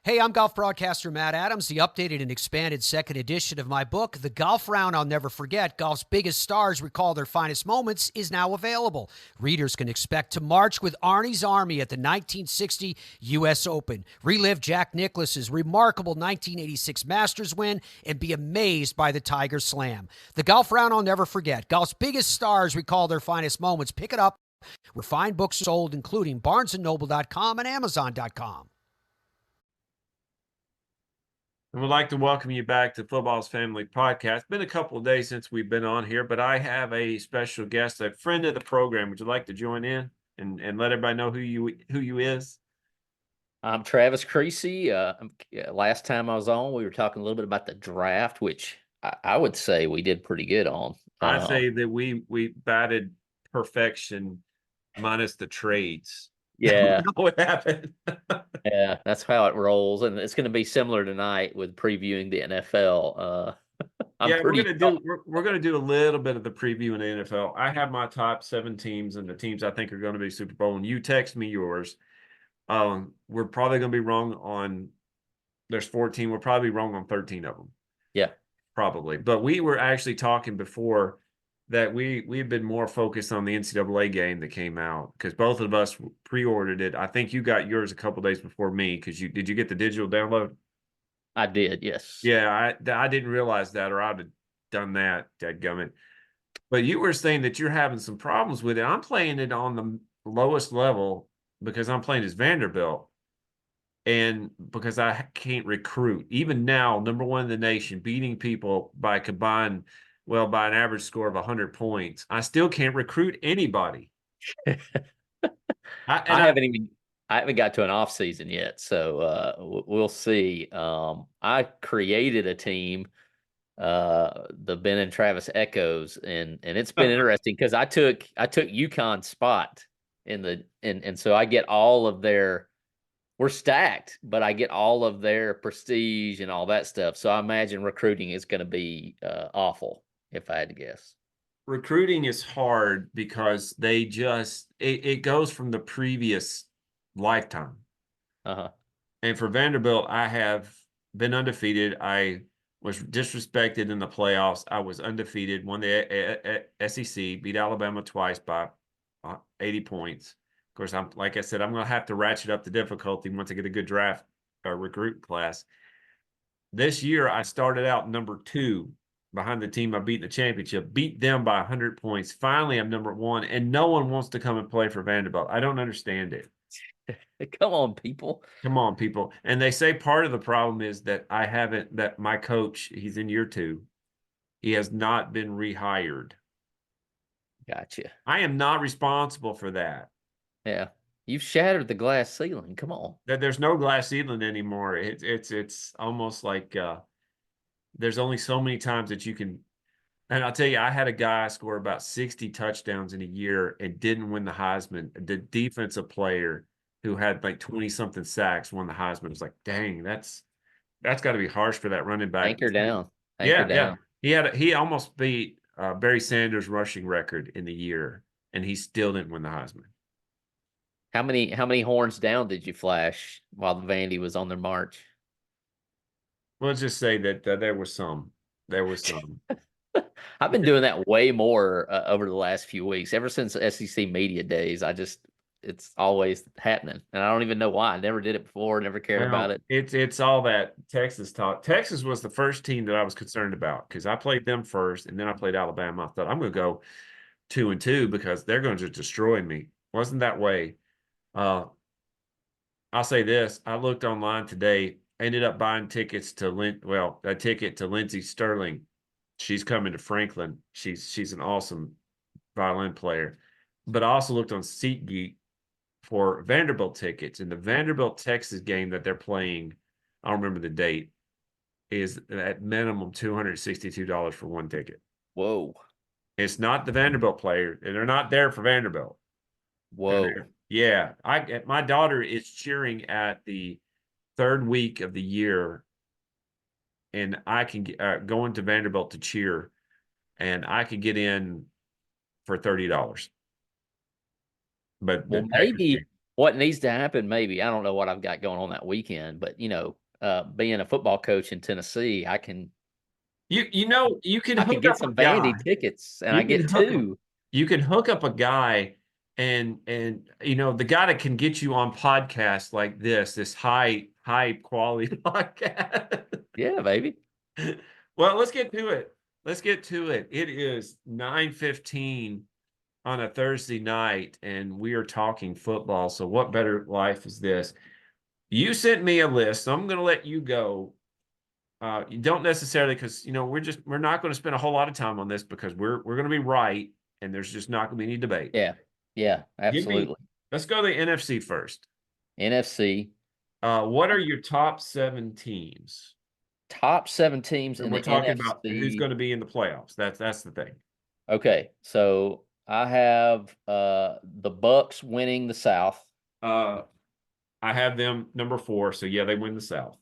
Hey, I'm golf broadcaster Matt Adams. The updated and expanded second edition of my book, The Golf Round I'll Never Forget, Golf's Biggest Stars Recall Their Finest Moments, is now available. Readers can expect to march with Arnie's Army at the 1960 U.S. Open, relive Jack Nicklaus's remarkable 1986 Masters win, and be amazed by the Tiger Slam. The Golf Round I'll Never Forget, Golf's Biggest Stars Recall Their Finest Moments. Pick it up where fine books are sold, including BarnesandNoble.com and Amazon.com. I would like to welcome you back to Football's Family Podcast. It's been a couple of days since we've been on here, but I have a special guest, a friend of the program. Would you like to join in and let everybody know who you is? I'm Travis Creasy. Last time I was on, we were talking a little bit about the draft, which I would say we did pretty good on. I say that we batted perfection minus the trades. Yeah. What happened? Yeah, that's how it rolls, and it's going to be similar tonight with previewing the NFL. We're gonna do a little bit of the preview in the NFL. I have my top 7 teams and the teams I think are going to be Super Bowl, and you text me yours. We're probably going to be wrong on. There's 14. We're probably wrong on 13 of them. Yeah, probably. But we were actually talking before that we've been more focused on the NCAA game that came out because both of us pre-ordered it. I think you got yours a couple days before me because did you get the digital download? I did. Yes. Yeah, I didn't realize that, or I'd have done that. Dadgummit. But you were saying that you're having some problems with it. I'm playing it on the lowest level because I'm playing as Vanderbilt. And because I can't recruit, even now, number 1 in the nation, beating people by an average score of 100 points, I still can't recruit anybody. I haven't got to an off season yet, so we'll see. I created a team, the Ben and Travis Echoes, and it's been interesting because I took UConn's spot and so I get all of their. We're stacked, but I get all of their prestige and all that stuff. So I imagine recruiting is going to be awful, if I had to guess. Recruiting is hard because it goes from the previous lifetime. Uh-huh. And for Vanderbilt, I have been undefeated. I was disrespected in the playoffs. I was undefeated, won the SEC, beat Alabama twice by 80 points. Of course, like I said, I'm going to have to ratchet up the difficulty once I get a good draft or recruit class. This year, I started out number 2 behind the team I beat in the championship, beat them by 100 points. Finally, I'm number 1, and no one wants to come and play for Vanderbilt. I don't understand it. Come on, people. Come on, people. And they say part of the problem is that that my coach, he's in year 2, he has not been rehired. Gotcha. I am not responsible for that. Yeah, you've shattered the glass ceiling. Come on. There's no glass ceiling anymore. It's almost like there's only so many times that you can. And I'll tell you, I had a guy score about 60 touchdowns in a year and didn't win the Heisman. The defensive player who had like 20-something sacks won the Heisman. It was like, dang, that's got to be harsh for that running back. Anchor down. Yeah. He almost beat Barry Sanders' rushing record in the year, and he still didn't win the Heisman. How many horns down did you flash while the Vandy was on their march? Let's just say that there was some. There was some. I've been doing that way more over the last few weeks. Ever since SEC media days, it's always happening, and I don't even know why. I never did it before. Never cared about it. It's all that Texas talk. Texas was the first team that I was concerned about because I played them first, and then I played Alabama. I thought I'm going to go 2-2 because they're going to just destroy me. Wasn't that way? I'll say this. I looked online today, ended up buying tickets to a ticket to Lindsey Sterling. She's coming to Franklin. She's an awesome violin player. But I also looked on SeatGeek for Vanderbilt tickets. And the Vanderbilt Texas game that they're playing, I don't remember the date, is at minimum $262 for one ticket. Whoa. It's not the Vanderbilt player. They're not there for Vanderbilt. Whoa. Yeah, my daughter is cheering at the 3rd week of the year, and I can go into Vanderbilt to cheer, and I could get in for $30. But Well, what needs to happen, maybe, I don't know what I've got going on that weekend, but being a football coach in Tennessee, I can You can hook get up a some guy. Vandy tickets, and I You can get hook two. you can hook up a guy and the guy that can get you on podcasts like this high quality podcast. Yeah, baby. Well, let's get to it. Let's get to it. It is 9:15 on a Thursday night, and we are talking football. So what better life is this? You sent me a list, so I'm going to let you go. You don't necessarily, because we're not going to spend a whole lot of time on this because we're going to be right, and there's just not going to be any debate. Yeah, absolutely. Let's go to the NFC first. NFC. What are your top 7 teams? Top 7 teams And in we're the talking about who's NFC. going to be in the playoffs. That's the thing. Okay, so I have the Bucks winning the South. I have them number 4, so yeah, they win the South.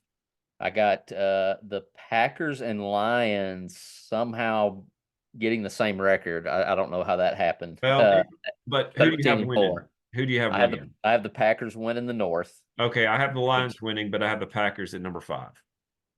I got the Packers and Lions somehow getting the same record. I don't know how that happened. Well, but who do you have 13 and winning? 4. Who do you have I winning? have the Packers winning the North. Okay, I have the Lions winning, but I have the Packers at number 5.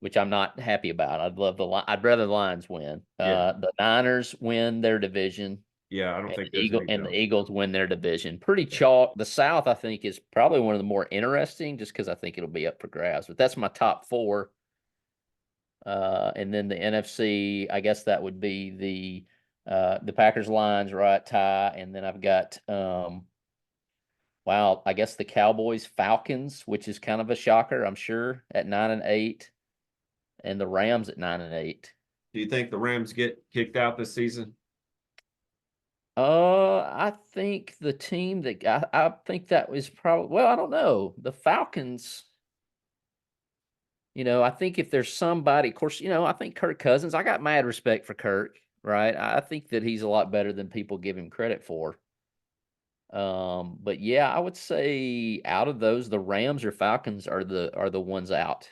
Which I'm not happy about. I'd rather the Lions win. The Niners win their division. Yeah, I don't And think the there's any the Eagles win their division. Pretty chalk. The South, I think, is probably one of the more interesting, just because I think it'll be up for grabs. But that's my top 4. And then the NFC, I guess that would be the Packers, Lions, right, tie, and then I've got I guess the Cowboys, Falcons, which is kind of a shocker, I'm sure, at 9-8, and the Rams at 9-8. Do you think the Rams get kicked out this season? I think the team that I think that was probably, I don't know. The Falcons, I think if there's somebody, of course, I think Kirk Cousins, I got mad respect for Kirk, right? I think that he's a lot better than people give him credit for. But yeah, I would say out of those, the Rams or Falcons are the ones out.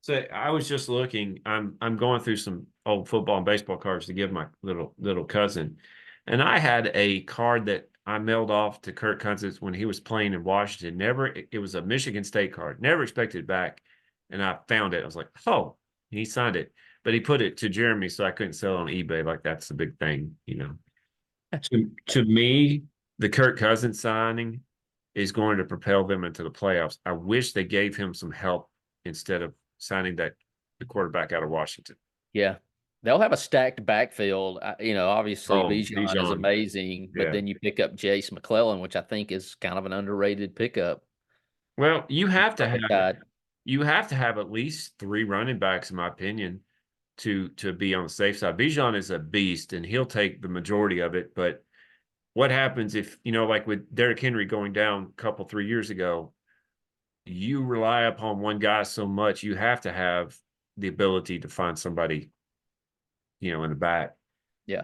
So I was just looking. I'm going through some old football and baseball cards to give my little cousin, and I had a card that I mailed off to Kirk Cousins when he was playing in Washington. It was a Michigan State card. Never expected it back, and I found it. I was like, oh, he signed it, but he put it to Jeremy, so I couldn't sell it on eBay. Like that's the big thing. To me, the Kirk Cousins signing is going to propel them into the playoffs. I wish they gave him some help instead of signing the quarterback out of Washington. Yeah. They'll have a stacked backfield. Obviously Bijan is Bijan. amazing, but then you pick up Jace McClellan, which I think is kind of an underrated pickup. Well, you have to have at least 3 running backs, in my opinion, to be on the safe side. Bijan is a beast, and he'll take the majority of it. But what happens if like with Derrick Henry going down a 3 years ago? You rely upon one guy so much, you have to have the ability to find somebody, in the back. Yeah.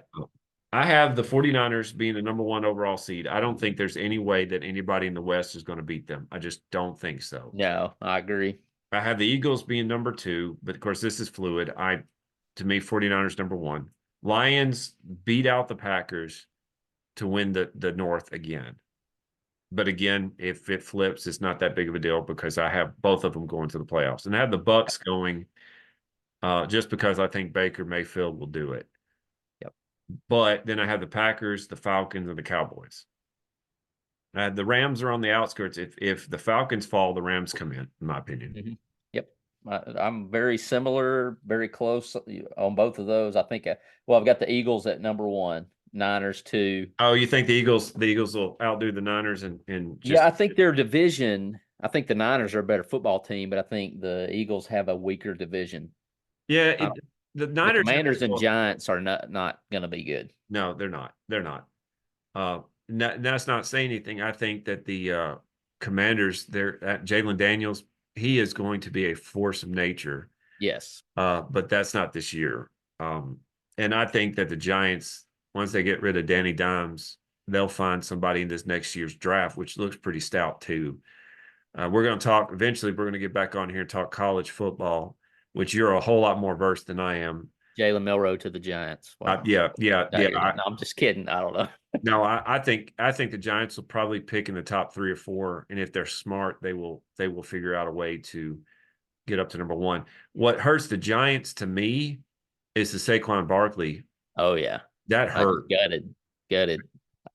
I have the 49ers being the number 1 overall seed. I don't think there's any way that anybody in the West is going to beat them. I just don't think so. No, I agree. I have the Eagles being number 2, but of course this is fluid. To me, 49ers number 1. Lions beat out the Packers to win the North again. But again, if it flips, it's not that big of a deal because I have both of them going to the playoffs. And I have the Bucks going just because I think Baker Mayfield will do it. Yep. But then I have the Packers, the Falcons, and the Cowboys. The Rams are on the outskirts. If the Falcons fall, the Rams come in my opinion. Mm-hmm. Yep. I'm very similar, very close on both of those. I think, I've got the Eagles at number 1. Niners 2. Oh, you think the Eagles will outdo the Niners and yeah, I think their division. I think the Niners are a better football team, but I think the Eagles have a weaker division. Yeah, the Niners, the Commanders and Giants are not going to be good. No, they're not. They're not. That's not saying anything. I think that the Commanders, Jalen Daniels, he is going to be a force of nature. Yes, but that's not this year. And I think that the Giants, once they get rid of Danny Dimes, they'll find somebody in this next year's draft, which looks pretty stout too. We're going to talk eventually. We're going to get back on here and talk college football, which you're a whole lot more versed than I am. Jalen Milroe to the Giants. Wow. Yeah. No, I'm just kidding. I don't know. No, I think the Giants will probably pick in the top 3 or 4, and if they're smart, they will figure out a way to get up to number 1. What hurts the Giants to me is the Saquon Barkley. Oh yeah, That hurt. Gutted.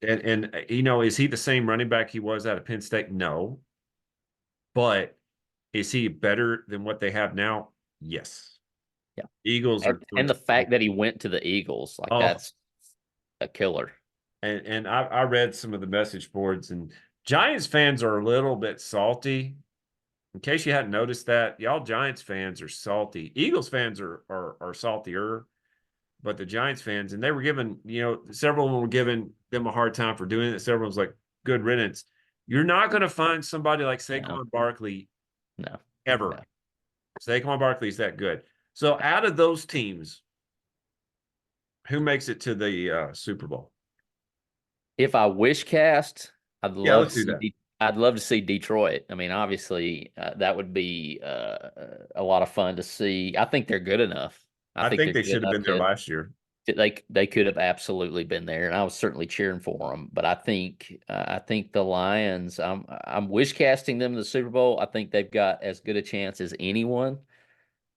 And is he the same running back he was out of Penn State? No. But is he better than what they have now? Yes. Yeah. Eagles are And the fact that he went to the Eagles, like that's a killer. And I read some of the message boards, and Giants fans are a little bit salty. In case you hadn't noticed that, y'all Giants fans are salty. Eagles fans are saltier, but the Giants fans, and they were giving, several of them were giving them a hard time for doing it. Several was like, good riddance. You're not going to find somebody like Saquon Barkley ever. No. Saquon Barkley is that good. So out of those teams, who makes it to the Super Bowl? If I wish cast, I'd love to see Detroit. I mean, obviously, that would be a lot of fun to see. I think they're good enough. I think they should have been there last year. They could have absolutely been there, and I was certainly cheering for them. But I think the Lions. I'm wish casting them to the Super Bowl. I think they've got as good a chance as anyone.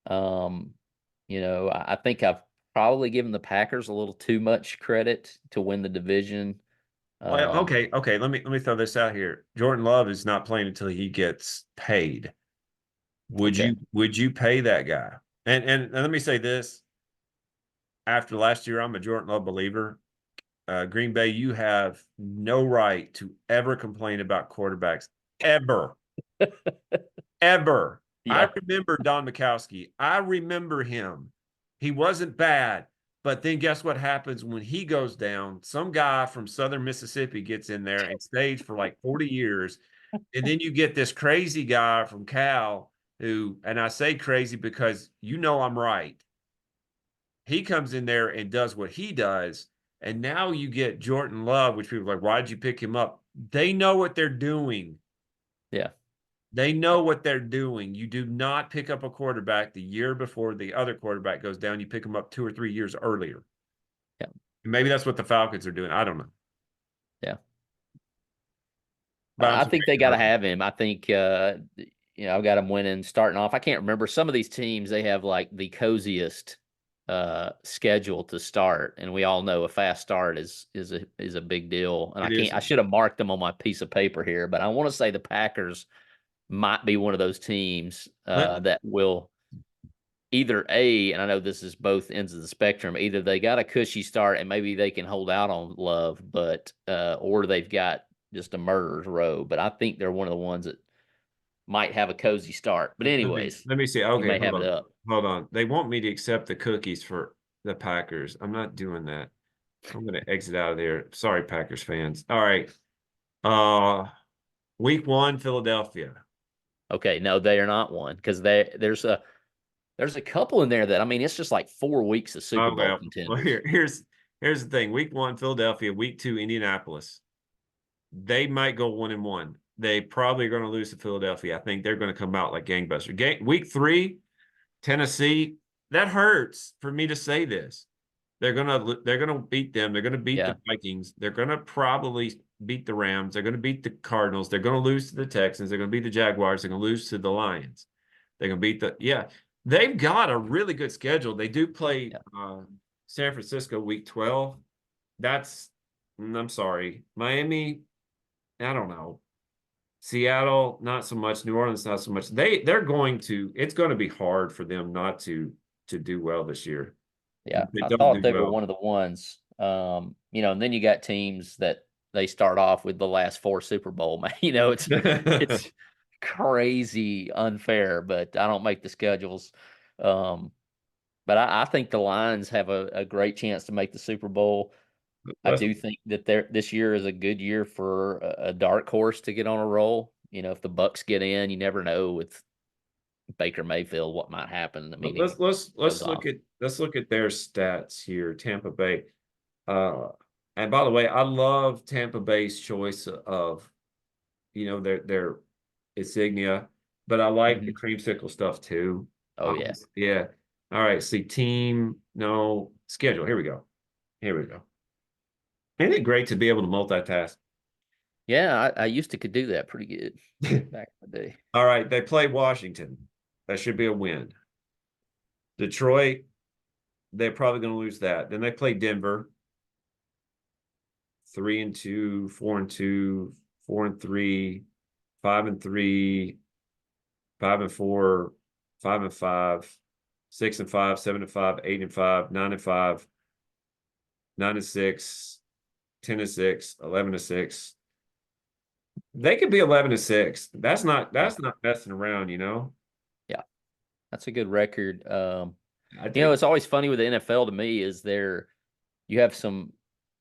I think I've probably given the Packers a little too much credit to win the division. Okay. Let me throw this out here. Jordan Love is not playing until he gets paid. Would you pay that guy? And let me say this. After last year, I'm a Jordan Love believer. Green Bay, you have no right to ever complain about quarterbacks ever, ever. Yeah. I remember Don Mikowski. I remember him. He wasn't bad. But then guess what happens when he goes down? Some guy from Southern Mississippi gets in there and stays for like 40 years. And then you get this crazy guy from Cal who, and I say crazy because I'm right. He comes in there and does what he does. And now you get Jordan Love, which people are like, why'd you pick him up? They know what they're doing. Yeah. They know what they're doing. You do not pick up a quarterback the year before the other quarterback goes down. You pick him up 2 or 3 years earlier. Yeah. And maybe that's what the Falcons are doing. I don't know. Yeah. But I think they got to have him. I think, I've got him winning, starting off. I can't remember. Some of these teams, they have like the coziest schedule to start. And we all know a fast start is a big deal. And I should have marked them on my piece of paper here, but I want to say the Packers might be one of those teams that will either and I know this is both ends of the spectrum, either they got a cushy start and maybe they can hold out on Love, but or they've got just a murderer's row. But I think they're one of the ones that might have a cozy start. But anyways, let me see. Okay, hold on. They want me to accept the cookies for the Packers. I'm not doing that. I'm going to exit out of there. Sorry, Packers fans. All right. Week 1, Philadelphia. Okay, no, they are not one because there's a couple in there that, I mean, it's just like 4 weeks of Super Bowl contenders. Well, here's the thing. Week 1, Philadelphia. Week 2, Indianapolis. They might go 1-1. They probably are going to lose to Philadelphia. I think they're going to come out like gangbusters. Week 3, Tennessee. That hurts for me to say this. They're gonna beat them. They're gonna beat the Vikings. They're gonna probably beat the Rams. They're gonna beat the Cardinals. They're gonna lose to the Texans. They're gonna beat the Jaguars. They're gonna lose to the Lions. They're gonna beat They've got a really good schedule. They do play San Francisco week 12. I'm sorry, Miami. I don't know. Seattle, not so much. New Orleans, not so much. It's going to be hard for them not to do well this year. Yeah, I thought they were one of the ones, and then you got teams that they start off with the last 4 Super Bowl. It's crazy unfair, but I don't make the schedules. But I think the Lions have a great chance to make the Super Bowl. I do think that this year is a good year for a dark horse to get on a roll. If the Bucks get in, you never know with Baker Mayfield what might happen. I mean, let's look at their stats here. Tampa Bay, and by the way, I love Tampa Bay's choice of their insignia, but I like the creamsicle stuff too. Oh yeah. All right, see, team, no, schedule. Here we go. Here we go. Isn't it great to be able to multitask? Yeah, I used to could do that pretty good back in the day. All right, they play Washington. That should be a win. Detroit, they're probably going to lose that. Then they play Denver. 3-2, 4-2, 4-3, 5-3, 5-4, 5-5, 6-5, 7-5, 8-5, 9-5, 9-6, 10-6, 11-6. They could be 11-6. That's not Yeah, messing around, you know. yeah, that's a good record. I You know, think. it's always funny with the NFL to me is you have some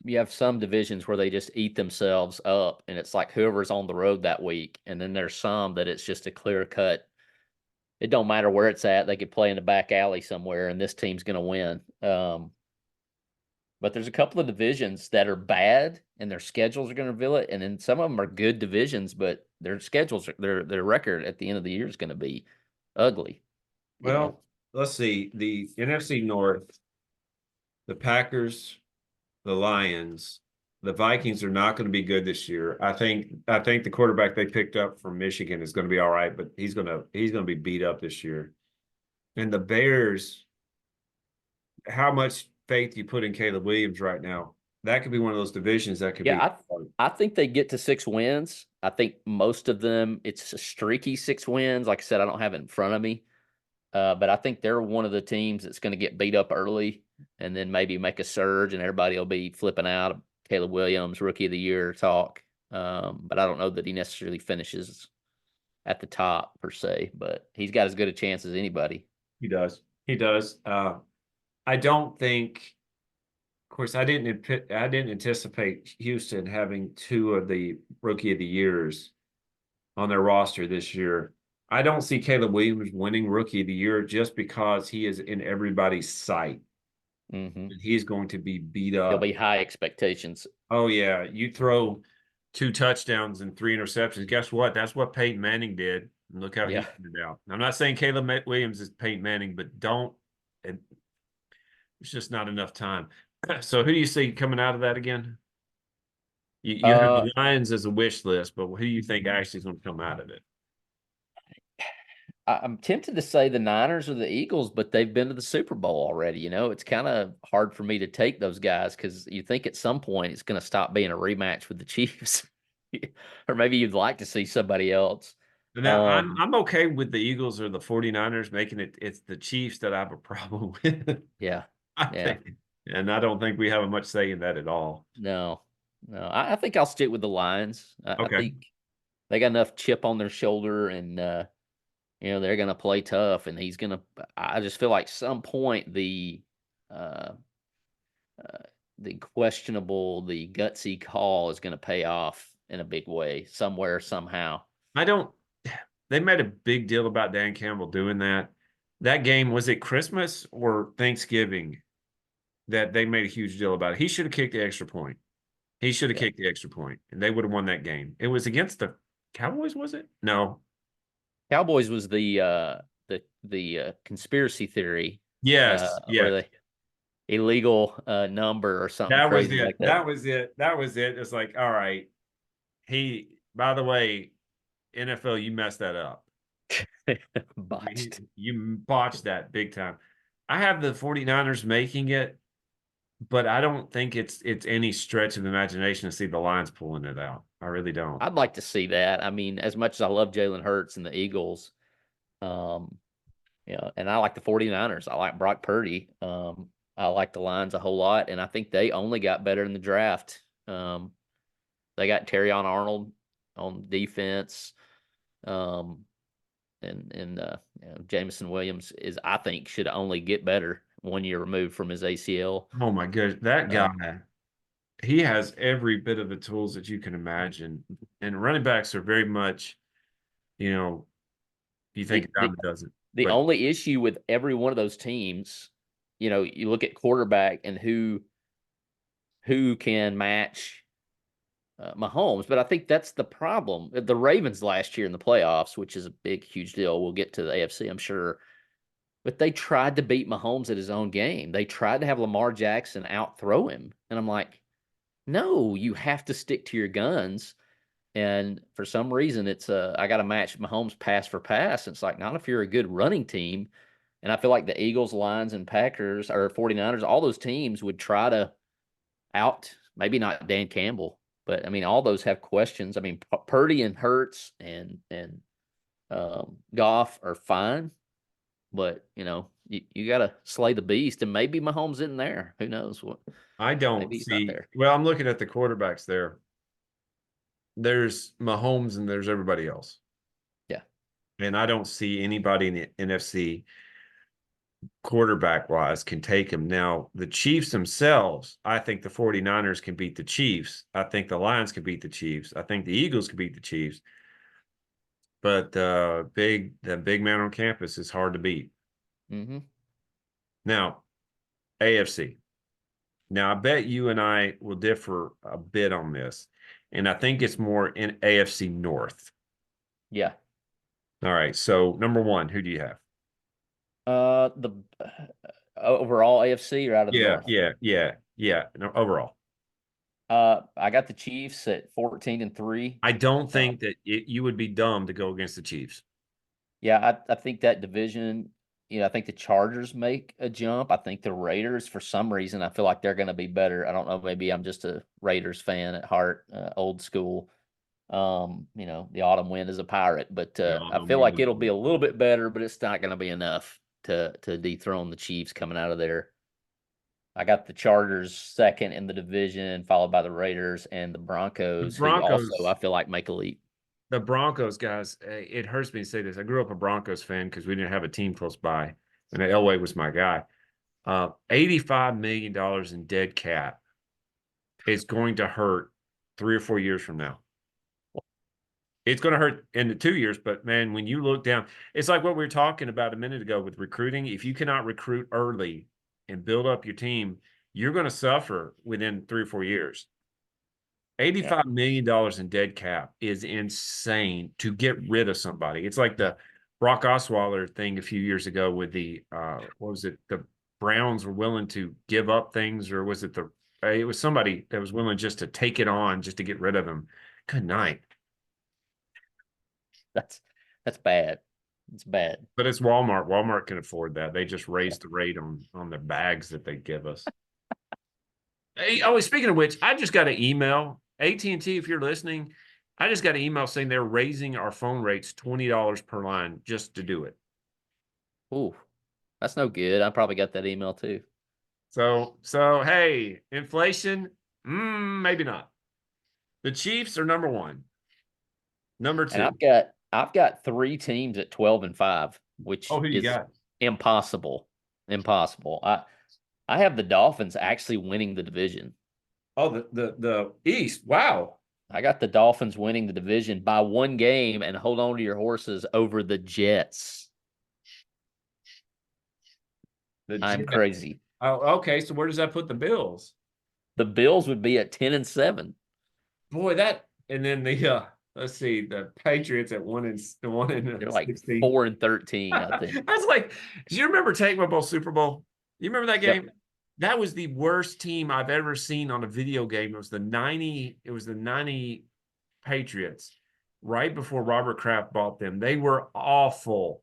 you have some divisions where they just eat themselves up, and it's like whoever's on the road that week, and then there's some that it's just a clear cut. It don't matter where it's at; they could play in the back alley somewhere, and this team's going to win. But there's a couple of divisions that are bad, and their schedules are going to reveal it, and then some of them are good divisions, but their schedules, their record at the end of the year is going to be ugly. You know, Well, let's see. The NFC North, the Packers, the Lions, the Vikings are not going to be good this year. I think the quarterback they picked up from Michigan is going to be all right, but he's going to be beat up this year. And the Bears, how much faith you put in Caleb Williams right now? That could be one of those divisions that could be. yeah, I think they get to 6 wins. I think most of them it's a streaky 6 wins. Like I said, I don't have it in front of me, but I think they're one of the teams that's going to get beat up early and then maybe make a surge, and everybody will be flipping out. Caleb Williams, Rookie of the Year talk, but I don't know that he necessarily finishes at the top per se. But he's got as good a chance as anybody. He does. He does. I don't think. Of course, I didn't anticipate Houston having two of the Rookie of the Years on their roster this year. I don't see Caleb Williams winning Rookie of the Year just because he is in everybody's sight. Mm-hmm. And he's going to be beat There'll up. be high expectations. Oh yeah, you throw 2 touchdowns and 3 interceptions. Guess what? That's what Peyton Manning did. And look how he Yeah. turned out. I'm not saying Caleb Williams is Peyton Manning, but don't. It's just not enough time. So who do you see coming out of that again? You have Uh, the Lions as a wish list, but who do you think actually is going to come out of it? I'm tempted to say the Niners or the Eagles, but they've been to the Super Bowl already. You know, it's kind of hard for me to take those guys because you think at some point it's going to stop being a rematch with the Chiefs, or maybe you'd like to see somebody else. Now I'm okay with the Eagles or the 49ers making it. It's the Chiefs that I have a problem with. Yeah, I yeah, think, and I don't think we have much say in that at all. no, no. I think I'll stick with the Lions. I Okay. think they got enough chip on their shoulder, and you know they're going to play tough, and he's going to. I just feel like some point uh, uh, the questionable, the gutsy call is going to pay off in a big way somewhere, somehow. I don't. They made a big deal about Dan Campbell doing that. That game, was it Christmas or Thanksgiving that they made a huge deal about it? He should have kicked the extra point. He should have Yeah. kicked the extra point, and they would have won that game. It was against the Cowboys, was it? No. Cowboys was the conspiracy theory, Yes, or yes. the illegal number or something That was crazy it. like that. That was it. That was it. It's like, all right. By the way, NFL, you messed that up. Botched. You botched that big time. I have the 49ers making it, but I don't think it's any stretch of imagination to see the Lions pulling it out. I really don't. I'd like to see that. I mean, as much as I love Jalen Hurts and the Eagles, um, you know, and I like the 49ers. I like Brock Purdy. I like the Lions a whole lot, and I think they only got better in the draft. They got Terrion Arnold on defense. And you know, Jameson Williams is, I think, should only get better 1 year removed from his ACL. Oh my gosh, that Uh, guy, he has every bit of the tools that you can imagine. And running backs are very much, you know, you think the, a the dime a dozen. the But only issue with every one of those teams, you know, you look at quarterback and who can match Mahomes, but I think that's the problem. The Ravens last year in the playoffs, which is a big, huge deal. We'll get to the AFC, I'm sure. But they tried to beat Mahomes at his own game. They tried to have Lamar Jackson outthrow him. And I'm like, no, you have to stick to your guns. And for some reason, it's I got to match Mahomes pass for pass. It's like, not if you're a good running team. And I feel like the Eagles, Lions, and Packers or 49ers, all those teams would try to maybe not Dan Campbell, but I mean, all those have questions. I mean, Purdy and Hurts and Goff are fine, but you got to slay the beast, and maybe Mahomes in there. Who knows what? I don't Maybe he's not see. there. Well, I'm looking at the quarterbacks there. There's Mahomes and there's everybody else. Yeah. And I don't see anybody in the NFC quarterback wise can take him. Now, the Chiefs themselves, I think the 49ers can beat the Chiefs. I think the Lions can beat the Chiefs. I think the Eagles can beat the Chiefs. But the big man on campus is hard to beat. Mm-hmm. Now, AFC. Now, I bet you and I will differ a bit on this. And I think it's more in AFC North. Yeah. All right. So, number one, who do you have? The overall AFC or out of the North? Yeah. No, overall. I got the Chiefs at 14-3. I don't think that you would be dumb to go against the Chiefs. Yeah, I think that division, I think the Chargers make a jump. I think the Raiders, for some reason, I feel like they're going to be better. I don't know. Maybe I'm just a Raiders fan at heart, old school. The autumn wind is a pirate, but I feel like it'll be a little bit better, but it's not going to be enough to dethrone the Chiefs coming out of there. I got the Chargers second in the division, followed by the Raiders and the Broncos, who also I feel like make a leap. The Broncos, guys, it hurts me to say this. I grew up a Broncos fan because we didn't have a team close by, and Elway was my guy. $85 million in dead cap is going to hurt 3 or 4 years from now. It's going to hurt in the 2 years, but man, when you look down, it's like what we were talking about a minute ago with recruiting. If you cannot recruit early and build up your team, you're going to suffer within 3 or 4 years. $85 million in dead cap is insane to get rid of somebody. It's like the Brock Osweiler thing a few years ago with the what was it? The Browns were willing to give up things, or was it it was somebody that was willing just to take it on just to get rid of him. Good night. That's bad. It's bad. But it's Walmart. Walmart can afford that. They just raised the rate on the bags that they give us. Hey, speaking of which, I just got an email. AT&T, if you're listening, I just got an email saying they're raising our phone rates $20 per line just to do it. Ooh, that's no good. I probably got that email too. So hey, inflation, maybe not. The Chiefs are number one. Number two. And I've got 3 teams at 12-5, which who you is got? impossible. Impossible. I have the Dolphins actually winning the division. Oh, the East. Wow. I got the Dolphins winning the division by 1 game, and hold on to your horses, over the Jets. I'm crazy. Oh, okay. So where does that put the Bills? The Bills would be at 10-7. Boy, and then the let's see, the Patriots at 1-1 They're like 16. 4-13, I think. I was like, do you remember Tecmo Bowl Super Bowl? You remember that game? Yep. That was the worst team I've ever seen on a video game. It was the 90 Patriots right before Robert Kraft bought them. They were awful.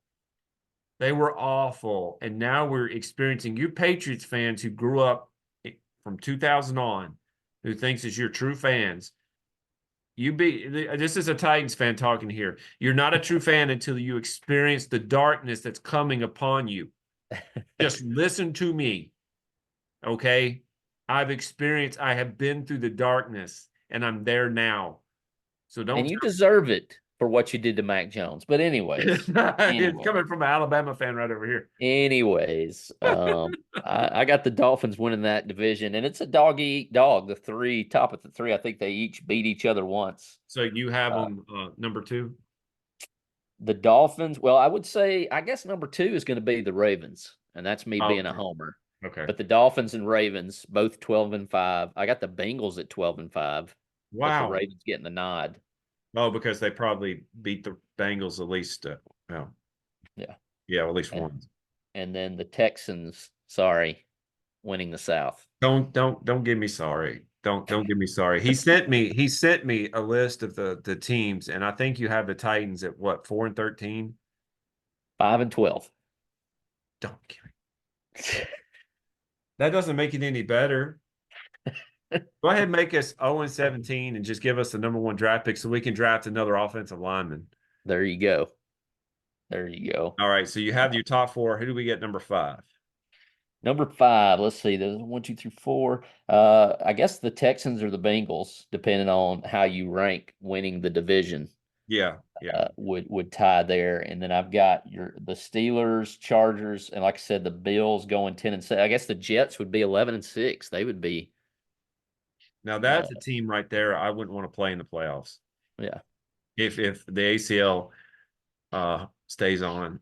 And now we're experiencing, you Patriots fans who grew up from 2000 on, who thinks that you're true fans. This is a Titans fan talking here. You're not a true fan until you experience the darkness that's coming upon you. Just listen to me. Okay? I have been through the darkness, and I'm there now. So don't. And you deserve it for what you did to Mac Jones. But anyways. It's coming from an Alabama fan right over here. Anyways, I got the Dolphins winning that division, and it's a dog-eat-dog. Top of the 3, I think they each beat each other once. So you have them number 2? The Dolphins, well, I would say, I guess number 2 is going to be the Ravens, and that's me being a homer. Okay. But the Dolphins and Ravens, both 12-5. I got the Bengals at 12-5. Wow. The Ravens getting the nod. Oh, because they probably beat the Bengals at least. Yeah, at least once. and then the Texans, sorry, winning the South. Don't give me sorry. Don't give me sorry. He sent me a list of the teams, and I think you have the Titans at what, 4-13? 5-12. Don't give me. That doesn't make it any better. Go ahead and make us 0-17 and just give us the number 1 draft pick so we can draft another offensive lineman. There you go. There you go. All right, so you have your top 4. Who do we get number 5? Number 5, let's see. There's 1, 2, 3, 4. I guess the Texans or the Bengals, depending on how you rank winning the division. Yeah. Would tie there, and then I've got the Steelers, Chargers, and like I said, the Bills going 10-7. I guess the Jets would be 11-6. They would be. Now that's a team right there I wouldn't want to play in the playoffs. Yeah. If the ACL stays on,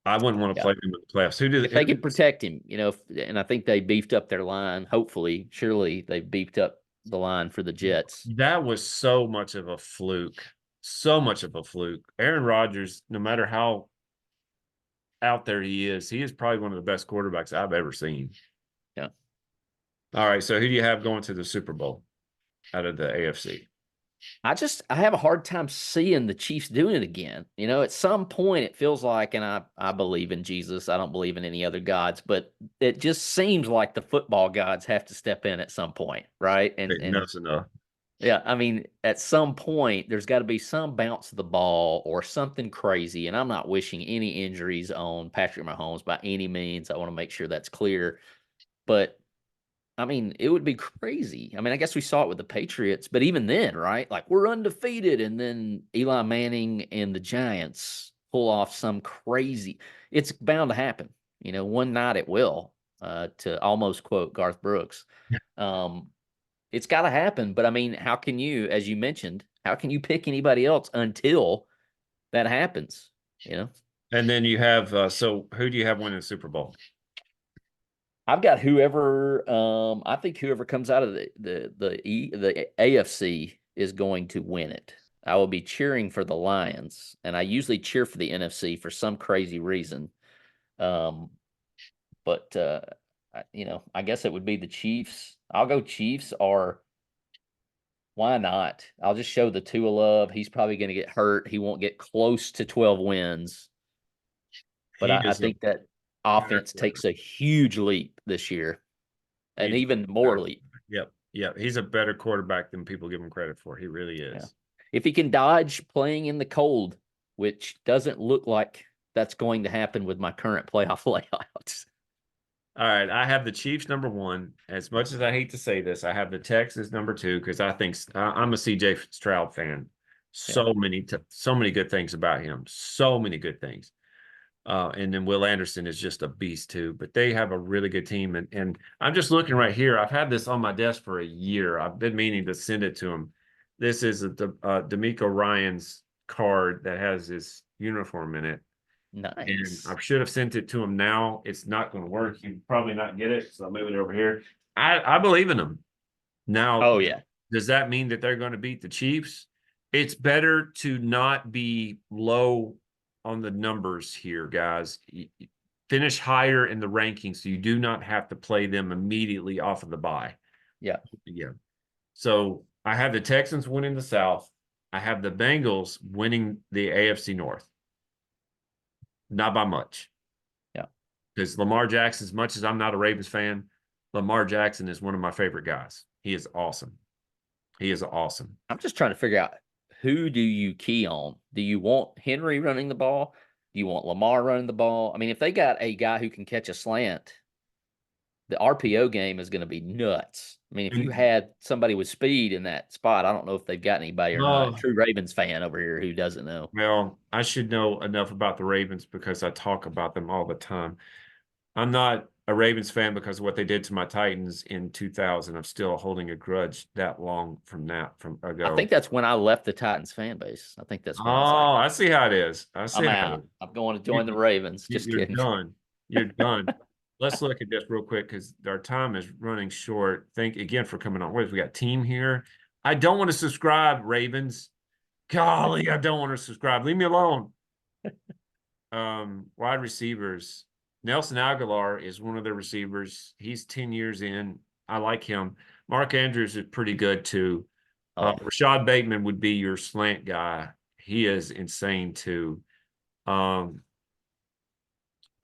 I wouldn't want to play them in the playoffs. If they can protect him, and I think they beefed up their line. Hopefully, surely they beefed up the line for the Jets. That was so much of a fluke. So much of a fluke. Aaron Rodgers, no matter how out there he is probably one of the best quarterbacks I've ever seen. Yeah. All right. So who do you have going to the Super Bowl out of the AFC? I have a hard time seeing the Chiefs doing it again. At some point it feels like, and I believe in Jesus, I don't believe in any other gods, but it just seems like the football gods have to step in at some point, right? And Enough's enough. Yeah, I mean, at some point, there's got to be some bounce of the ball or something crazy. And I'm not wishing any injuries on Patrick Mahomes by any means. I want to make sure that's clear. But, I mean, it would be crazy. I mean, I guess we saw it with the Patriots. But even then, right? Like, we're undefeated. And then Eli Manning and the Giants pull off some crazy. It's bound to happen. One night it will, to almost quote Garth Brooks. It's got to happen, but I mean, how can you, as you mentioned, how can you pick anybody else until that happens? And then you have so who do you have winning the Super Bowl? I've got whoever. I think whoever comes out of the AFC is going to win it. I will be cheering for the Lions, and I usually cheer for the NFC for some crazy reason. But I guess it would be the Chiefs. I'll go Chiefs, or why not? I'll just show the Tua love. He's probably going to get hurt. He won't get close to 12 wins. But I think that offense takes a huge leap this year, and even more leap. Yep. He's a better quarterback than people give him credit for. He really is. Yeah. If he can dodge playing in the cold, which doesn't look like that's going to happen with my current playoff layouts. All right, I have the Chiefs number 1. As much as I hate to say this, I have the Texans number 2 because I think I'm a CJ Stroud fan. So many good things about him. So many good things. And then Will Anderson is just a beast too. But they have a really good team, and I'm just looking right here. I've had this on my desk for a year. I've been meaning to send it to him. This is D'Amico Ryan's card that has his uniform in it. Nice. And I should have sent it to him now. It's not going to work. He'd probably not get it, so I'll move it over here. I believe in him. Now, oh yeah. Does that mean that they're going to beat the Chiefs? It's better to not be low on the numbers here, guys. Finish higher in the rankings so you do not have to play them immediately off of the bye. Yeah. So I have the Texans winning the South. I have the Bengals winning the AFC North. Not by much. Yeah. Because Lamar Jackson, as much as I'm not a Ravens fan, Lamar Jackson is one of my favorite guys. He is awesome. I'm just trying to figure out, who do you key on? Do you want Henry running the ball? Do you want Lamar running the ball? I mean, if they got a guy who can catch a slant, the RPO game is going to be nuts. I mean, if you had somebody with speed in that spot, I don't know if they've got anybody or not. True Ravens fan over here who doesn't know. Well, I should know enough about the Ravens because I talk about them all the time. I'm not a Ravens fan because of what they did to my Titans in 2000. I'm still holding a grudge that long from ago. I think that's when I left the Titans fan base. I think that's when I see how it is. I'm out. I'm going to join the Ravens. Just kidding. You're done. Let's look at this real quick because our time is running short. Thank again for coming on. We got team here. I don't want to subscribe, Ravens. Golly, I don't want to subscribe. Leave me alone. Wide receivers. Nelson Aguilar is one of the receivers. He's 10 years in. I like him. Mark Andrews is pretty good too. Oh, Rashad Bateman would be your slant guy. He is insane too. I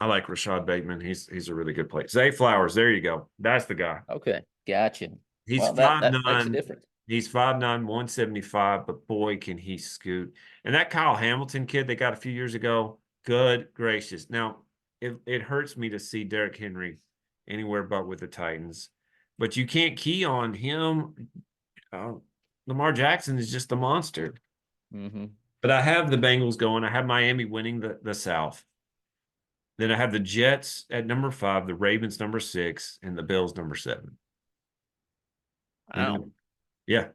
like Rashad Bateman. He's a really good player. Zay Flowers, there you go. That's the guy. okay, gotcha. He's Well, that makes a 5'9". difference. He's 5'9", 175, but boy, can he scoot. And that Kyle Hamilton kid they got a few years ago, good gracious. Now, it hurts me to see Derrick Henry anywhere but with the Titans. But you can't key on him. Lamar Jackson is just a monster. Mm-hmm. But I have the Bengals going. I have Miami winning the South. Then I have the Jets at number 5, the Ravens number 6, and the Bills number 7. Wow. Yeah.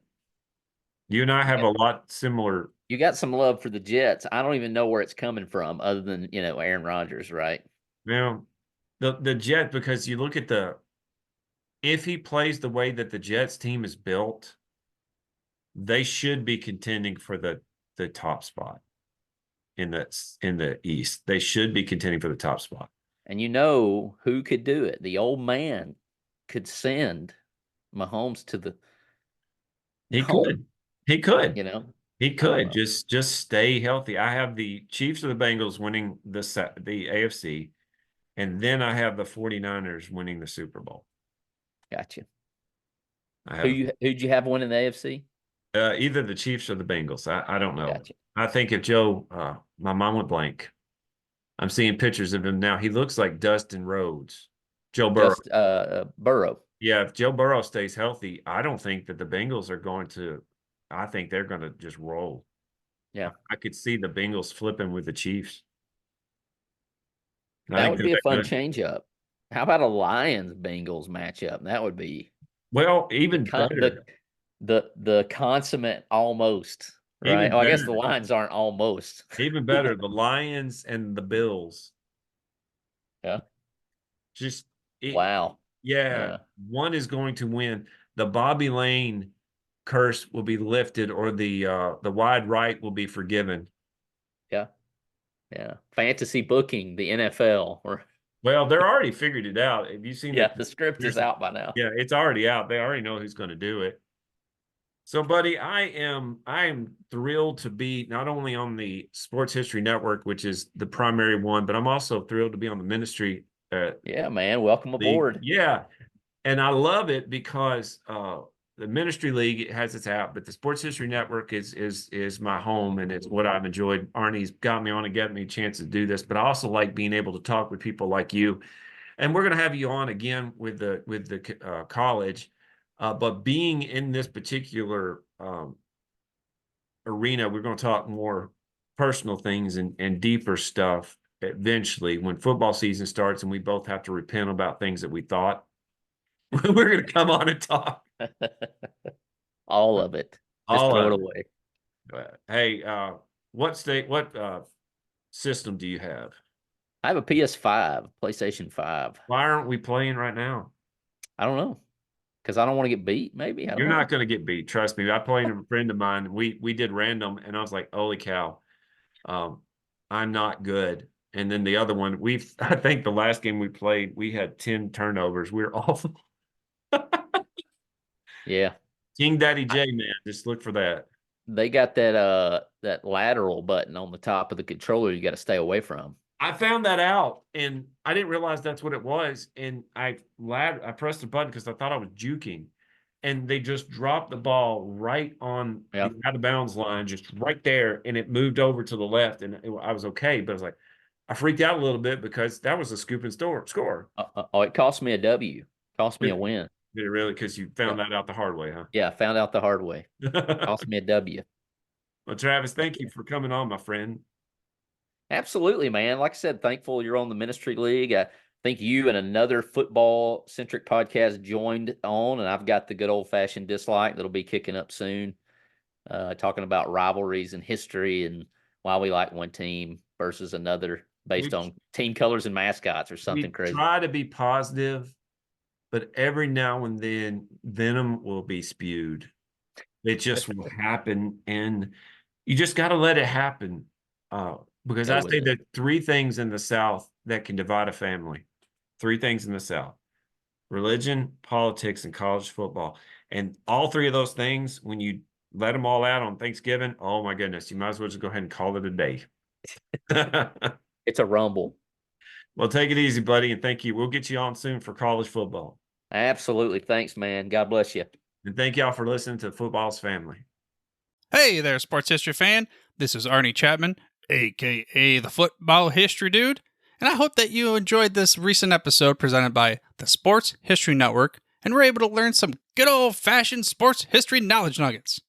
You and I have a lot similar. You got some love for the Jets. I don't even know where it's coming from other than, Aaron Rodgers, right? Now, the Jets, because you look at if he plays the way that the Jets team is built, they should be contending for the top spot in the East. They should be contending for the top spot. And you know who could do it? The old man could send Mahomes to the He home, could. He could. He I don't could know. just stay healthy. I have the Chiefs or the Bengals winning the AFC, and then I have the 49ers winning the Super Bowl. Gotcha. I have Who'd you have winning the AFC? either the Chiefs or the Bengals. I don't know. Gotcha. I think if Joe, my mom went blank. I'm seeing pictures of him now. He looks like Dustin Rhodes. Joe Burrow. Just Burrow. Yeah, if Joe Burrow stays healthy, I don't think that the Bengals are going to. I think they're going to just roll. Yeah. I could see the Bengals flipping with the Chiefs. I That think would they're be a that fun good. change up. How about a Lions Bengals matchup? That would be Well, the even con- better. the consummate almost, right? Even Oh, I guess the better. Lions aren't almost. Even better. The Lions and the Bills. Yeah. Just Wow. yeah, Yeah. one is going to win. The Bobby Lane curse will be lifted, or the wide right will be forgiven. Yeah. Yeah. Fantasy booking, the NFL. Or Well, they're already figured it out. Have you seen yeah, that? the script is out by now. Yeah, it's already out. They already know who's going to do it. So, buddy, I am thrilled to be not only on the Sports History Network, which is the primary one, but I'm also thrilled to be on the Ministry Yeah, man. Welcome League. aboard. Yeah, and I love it because the Ministry League has its app, but the Sports History Network is my home, and it's what I've enjoyed. Arnie's got me on and got me a chance to do this, but I also like being able to talk with people like you. And we're going to have you on again with the college, but being in this particular arena, we're going to talk more personal things and deeper stuff eventually when football season starts, and we both have to repent about things that we thought. We're going to come on and talk All of it. Just all throw of it it. away. Hey, what system do you have? I have a PS5, PlayStation 5. Why aren't we playing right now? I don't know. Because I don't want to get beat, maybe. I don't You're know. not going to get beat. Trust me. I played a friend of mine. We did random, and I was like, "Holy cow, I'm not good." And then the other one, I think the last game we played, we had 10 turnovers. We were awful. Yeah. King Daddy J, man, just look for that. They got that lateral button on the top of the controller you got to stay away from. I found that out, and I didn't realize that's what it was. And I pressed the button because I thought I was juking, and they just dropped the ball right on Yeah. the out of bounds line, just right there, and it moved over to the left, and I was okay. But I was like, I freaked out a little bit because that was a scoop and score. Oh, it cost me a W. Cost me a win. Did it really? Because you found Yeah. that out the hard way, huh? Yeah, I found out the hard way. Cost me a W. Well, Travis, thank you for coming on, my friend. Absolutely, man. Like I said, thankful you're on the Ministry League. I think you and another football centric podcast joined on, and I've got the good old fashioned dislike that'll be kicking up soon. Talking about rivalries and history and why we like one team versus another based on team colors and mascots or something crazy. Try to be positive, but every now and then venom will be spewed. It just will happen, and you just got to let it happen. Because go I with say it. that 3 things in the South that can divide a family. 3 things in the South: religion, politics, and college football. And all 3 of those things, when you let them all out on Thanksgiving, oh my goodness, you might as well just go ahead and call it a day. It's a rumble. Well, take it easy, buddy, and thank you. We'll get you on soon for college football. Absolutely. Thanks, man. God bless you. And thank y'all for listening to Football's Family. Hey there, sports history fan. This is Arnie Chapman, aka the Football History Dude, and I hope that you enjoyed this recent episode presented by the Sports History Network and were able to learn some good old-fashioned sports history knowledge nuggets.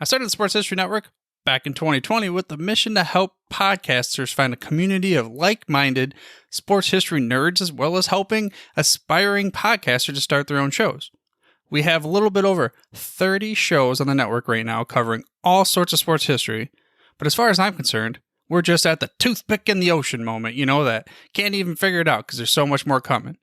I started the Sports History Network back in 2020 with the mission to help podcasters find a community of like-minded sports history nerds, as well as helping aspiring podcasters to start their own shows. We have a little bit over 30 shows on the network right now covering all sorts of sports history, but as far as I'm concerned, we're just at the toothpick in the ocean moment, that can't even figure it out because there's so much more coming.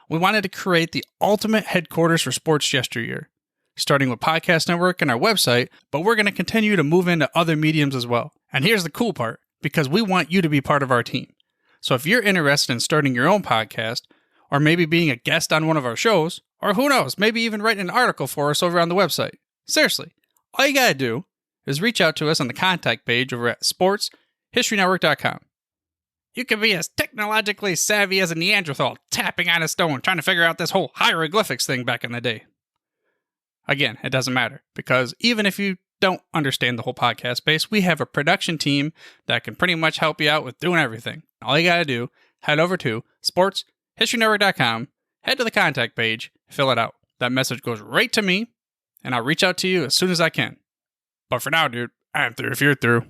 We wanted to create the ultimate headquarters for sports yesteryear, starting with Podcast Network and our website, but we're going to continue to move into other mediums as well. And here's the cool part, because we want you to be part of our team. So if you're interested in starting your own podcast, or maybe being a guest on one of our shows, or who knows, maybe even writing an article for us over on the website. Seriously, all you gotta do is reach out to us on the contact page over at sportshistorynetwork.com. You can be as technologically savvy as a Neanderthal tapping on a stone trying to figure out this whole hieroglyphics thing back in the day. Again, it doesn't matter, because even if you don't understand the whole podcast space, we have a production team that can pretty much help you out with doing everything. All you gotta do, head over to sportshistorynetwork.com, head to the contact page, fill it out. That message goes right to me, and I'll reach out to you as soon as I can. But for now, dude, I'm through if you're through.